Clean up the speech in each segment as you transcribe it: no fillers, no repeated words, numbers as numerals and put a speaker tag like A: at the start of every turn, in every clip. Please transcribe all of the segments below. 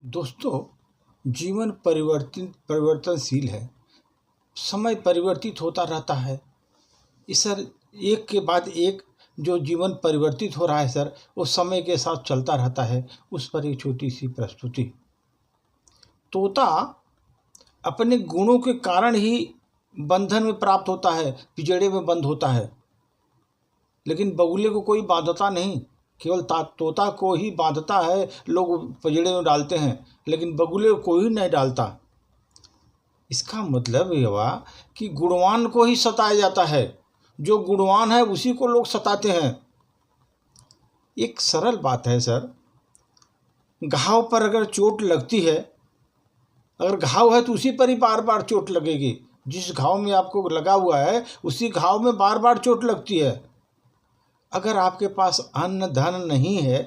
A: दोस्तों, जीवन परिवर्तनशील है। समय परिवर्तित होता रहता है। इस सर एक के बाद एक जो जीवन परिवर्तित हो रहा है सर, वो समय के साथ चलता रहता है। उस पर एक छोटी सी प्रस्तुति। तोता अपने गुणों के कारण ही बंधन में प्राप्त होता है, पिंजड़े में बंद होता है। लेकिन बगुले को कोई बांधता नहीं, केवल तोता को ही बांधता है। लोग पिंजड़े में डालते हैं, लेकिन बगुले को कोई नहीं डालता। इसका मतलब ये हुआ कि गुणवान को ही सताया जाता है। जो गुणवान है उसी को लोग सताते हैं। एक सरल बात है सर, घाव पर अगर चोट लगती है, अगर घाव है तो उसी पर ही बार बार चोट लगेगी। जिस घाव में आपको लगा हुआ है उसी घाव में बार बार चोट लगती है। अगर आपके पास अन्न धन नहीं है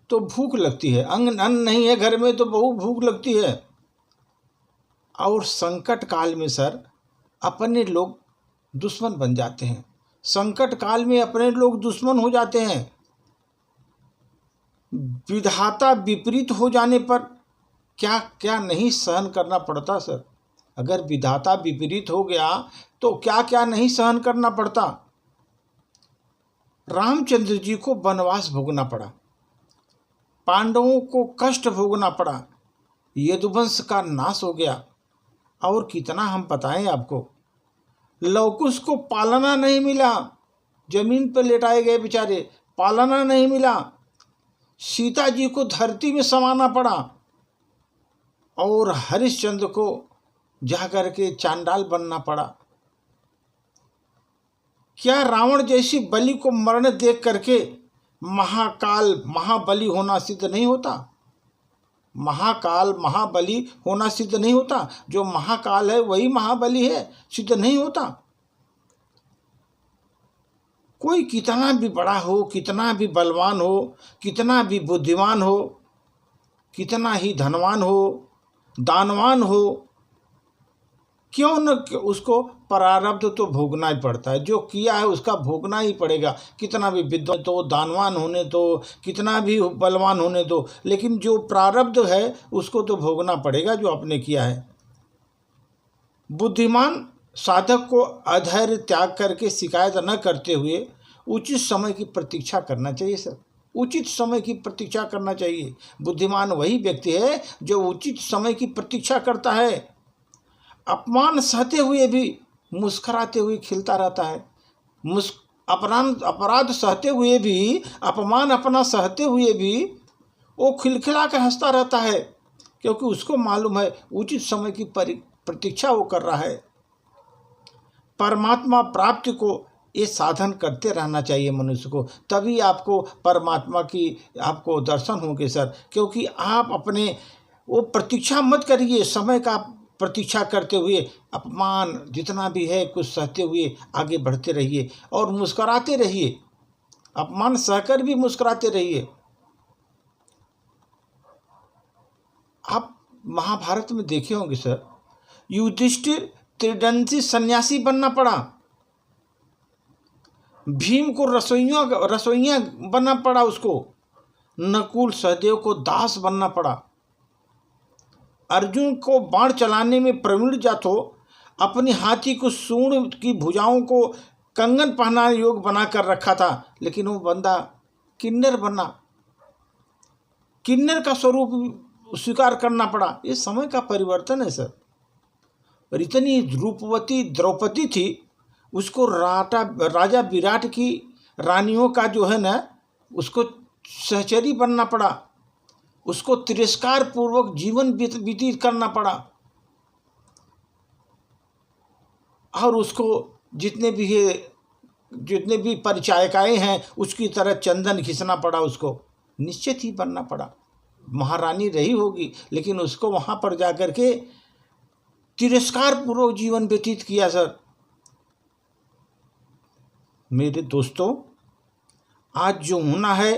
A: तो भूख लगती है। अन्न नहीं है घर में तो बहुत भूख लगती है। और संकट काल में सर अपने लोग दुश्मन बन जाते हैं। संकट काल में अपने लोग दुश्मन हो जाते हैं। विधाता विपरीत हो जाने पर क्या क्या नहीं सहन करना पड़ता सर। अगर विधाता विपरीत हो गया तो क्या क्या नहीं सहन करना पड़ता। रामचंद्र जी को वनवास भोगना पड़ा, पांडवों को कष्ट भोगना पड़ा, यदुवंश का नाश हो गया। और कितना हम बताएं आपको। लवकुश को पालना नहीं मिला, जमीन पर लेटाए गए बेचारे, पालना नहीं मिला। सीता जी को धरती में समाना पड़ा और हरिश्चंद्र को जाकर के चांडाल बनना पड़ा। क्या रावण जैसी बलि को मरण देख करके महाकाल महाबली होना सिद्ध नहीं होता? महाकाल महाबली होना सिद्ध नहीं होता। जो महाकाल है वही महाबली है, सिद्ध नहीं होता। कोई कितना भी बड़ा हो, कितना भी बलवान हो, कितना भी बुद्धिमान हो, कितना ही धनवान हो, दानवान हो, क्यों न उसको प्रारब्ध तो भोगना ही पड़ता है। जो किया है उसका भोगना ही पड़ेगा। कितना भी विद्वान तो, दानवान होने दो, कितना भी बलवान होने दो, लेकिन जो प्रारब्ध है उसको तो भोगना पड़ेगा जो आपने किया है। बुद्धिमान साधक को अधैर्य त्याग करके शिकायत न करते हुए उचित समय की प्रतीक्षा करना चाहिए सर। उचित समय की प्रतीक्षा करना चाहिए। बुद्धिमान वही व्यक्ति है जो उचित समय की प्रतीक्षा करता है। अपमान सहते हुए भी मुस्कुराते हुए खिलता रहता है। अपराध सहते हुए भी, अपमान अपना सहते हुए भी वो खिलखिला कर हंसता रहता है, क्योंकि उसको मालूम है उचित समय की प्रतीक्षा वो कर रहा है। परमात्मा प्राप्ति को ये साधन करते रहना चाहिए मनुष्य को, तभी आपको परमात्मा की आपको दर्शन होंगे सर। क्योंकि आप अपने वो प्रतीक्षा मत करिए, समय का प्रतीक्षा करते हुए अपमान जितना भी है कुछ सहते हुए आगे बढ़ते रहिए और मुस्कुराते रहिए। अपमान सहकर भी मुस्कुराते रहिए। आप महाभारत में देखे होंगे सर, युधिष्ठिर त्रिदंती सन्यासी बनना पड़ा, भीम को रसोइया बनना पड़ा, उसको नकुल सहदेव को दास बनना पड़ा, अर्जुन को बाण चलाने में प्रवीण जातो अपनी हाथी को सूंड की भुजाओं को कंगन पहना योग बना कर रखा था, लेकिन वो बंदा किन्नर बना, किन्नर का स्वरूप स्वीकार करना पड़ा। ये समय का परिवर्तन है सर। और इतनी रूपवती द्रौपदी थी, उसको राजा विराट की रानियों का जो है ना, उसको सहचरी बनना पड़ा, उसको तिरस्कार पूर्वक जीवन व्यतीत करना पड़ा। और उसको जितने भी परिचायिकाएँ हैं उसकी तरह चंदन घिसना पड़ा, उसको निश्चित ही बनना पड़ा। महारानी रही होगी, लेकिन उसको वहाँ पर जाकर के तिरस्कार पूर्वक जीवन व्यतीत किया सर। मेरे दोस्तों, आज जो होना है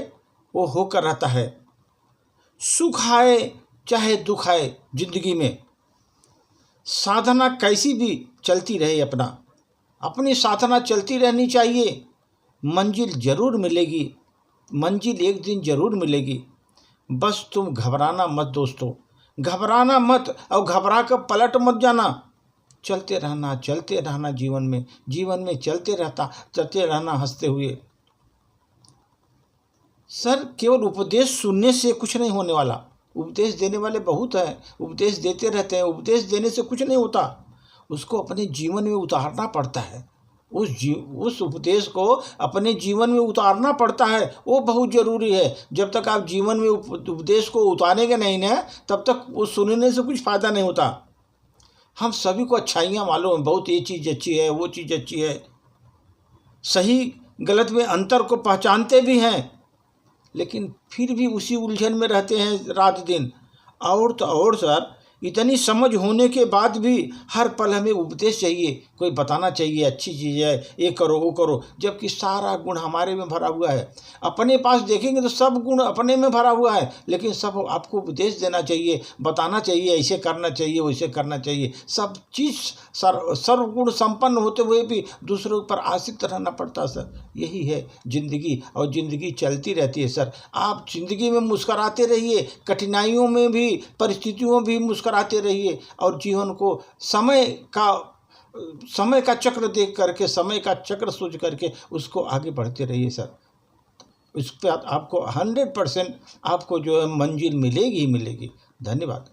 A: वो होकर रहता है। सुख आए चाहे दुख आए जिंदगी में, साधना कैसी भी चलती रहे, अपनी साधना चलती रहनी चाहिए। मंजिल जरूर मिलेगी, मंजिल एक दिन जरूर मिलेगी। बस तुम घबराना मत दोस्तों, घबराना मत और घबरा कर पलट मत जाना। चलते रहना जीवन में चलते रहना हंसते हुए। सर केवल उपदेश सुनने से कुछ नहीं होने वाला, उपदेश देने वाले बहुत हैं, उपदेश देते रहते हैं, उपदेश देने से कुछ नहीं होता, उसको अपने जीवन में उतारना पड़ता है। उस उपदेश को अपने जीवन में उतारना पड़ता है, वो बहुत ज़रूरी है। जब तक आप जीवन में उपदेश को उतारेंगे नहीं ना, तब तक वो सुनने से कुछ फ़ायदा नहीं होता। हम सभी को अच्छाइयाँ मालूम है, बहुत ये चीज़ अच्छी है, वो चीज़ अच्छी है, सही गलत में अंतर को पहचानते भी हैं, लेकिन फिर भी उसी उलझन में रहते हैं रात दिन। और तो और सर, इतनी समझ होने के बाद भी हर पल हमें उपदेश चाहिए, कोई बताना चाहिए अच्छी चीज़ है, ये करो वो करो, जबकि सारा गुण हमारे में भरा हुआ है। अपने पास देखेंगे तो सब गुण अपने में भरा हुआ है, लेकिन सब आपको उपदेश देना चाहिए, बताना चाहिए, ऐसे करना चाहिए, वैसे करना चाहिए। सब चीज़ सर्वगुण संपन्न होते हुए भी दूसरों पर आश्रित रहना पड़ता सर। यही है ज़िंदगी, और ज़िंदगी चलती रहती है सर। आप ज़िंदगी में मुस्कराते रहिए, कठिनाइयों में भी, परिस्थितियों भी मुस्कराते रहिए, और जीवन को समय का चक्र देख करके, समय का चक्र सोच करके उसको आगे बढ़ते रहिए सर। इस पर आपको 100% आपको जो है मंजिल मिलेगी ही मिलेगी। धन्यवाद।